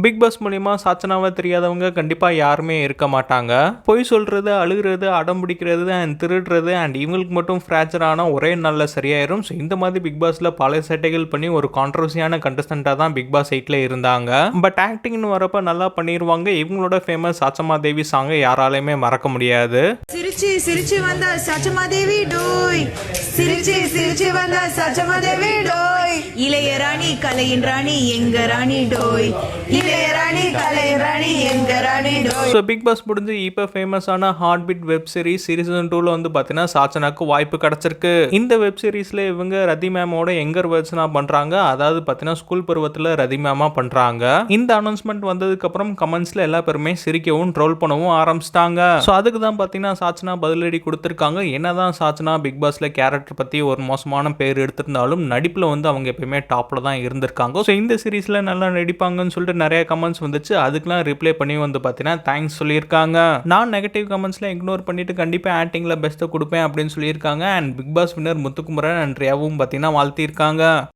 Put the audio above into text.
Big pass மூலியமா சாச்சனாவை தெரியாதவங்க கண்டிப்பா யாருமே இருக்க மாட்டாங்க. பொய் சொல்றது, அழுகிறது, அடம் பிடிக்கிறது அண்ட் திருடுறது அண்ட் இவங்களுக்கு மட்டும் ஃப்ராக்சர் ஆனா ஒரே நாள்ல சரியாயிரும். ஸோ இந்த மாதிரி பிக் பாஸ்ல பல சேட்டைகள் பண்ணி ஒரு கான்ட்ரவர்சியான கண்டஸ்டண்டா தான் பிக் பாஸ் 8ல இருந்தாங்க. பட் ஆக்டிங்னு வரப்ப நல்லா பண்ணிடுவாங்க. இவங்களோட ஃபேமஸ் சாச்சமா தேவி சாங் யாராலையுமே மறக்க முடியாது. சிரிச்சு சிரிச்சு வந்தா சாச்சமா தேவி டோய், சிரிச்சு சிரிச்சு வந்தா சாச்சமா தேவி டோய், இளைய ராணி கலையின் ராணி எங்க ராணி டோய், இளைய ராணி கலையின் ராணி எங்க ராணி டோய். ஸோ பிக் பாஸ் முடிஞ்சு இப்போ ஃபேமஸான heart beat web series season 2ல வந்து பார்த்தீங்கன்னா சாச்சனாக்கு வாய்ப்பு கிடைச்சிருக்கு. இந்த வெப் சீரிஸ்ல இவங்க ரதி மேமோட எங்கர் வெர்ஷனா பண்றாங்க. அதாவது பார்த்தீங்கன்னா ஸ்கூல் பருவத்தில் ரதி மேமா பண்றாங்க. இந்த அனௌன்ஸ்மெண்ட் வந்ததுக்கு அப்புறம் கமெண்ட்ஸ்ல எல்லா பேருமே சிரிக்கவும் ட்ரோல் பண்ணவும் ஆரம்பிச்சிட்டாங்க. ஸோ அதுக்கு தான் பார்த்தீங்கன்னா சாச்சனா பதிலடி கொடுத்துருக்காங்க. என்னதான் சாச்சனா பிக் பாஸ்ல கேரக்டர் பத்தி ஒரு மோசமான பேர் எடுத்திருந்தாலும் நடிப்புல வந்து அவங்க எப்பயுமே டாப்ல தான் இருந்திருக்காங்க. ஸோ இந்த சீரிஸ்ல நல்லா நடிப்பாங்கன்னு சொல்லிட்டு நிறைய கமெண்ட்ஸ் வந்துச்சு. அதுக்கெல்லாம் ரிப்ளை பண்ணி வந்து பார்த்தீங்கன்னா தேங்க்ஸ் சொல்லியிருக்காங்க. நான் நெகட்டிவ் கமெண்ட்ஸ்ல இக்னோர் பண்ணிட்டு கண்டிப்பா ஆக்டிங்ல பெஸ்ட்டை கொடுப்பேன் அப்படின்னு சொல்லியிருக்காங்க. And big boss winner Muthukumaran and ரியாவும் பார்த்தீங்கன்னா வாழ்த்தியிருக்காங்க.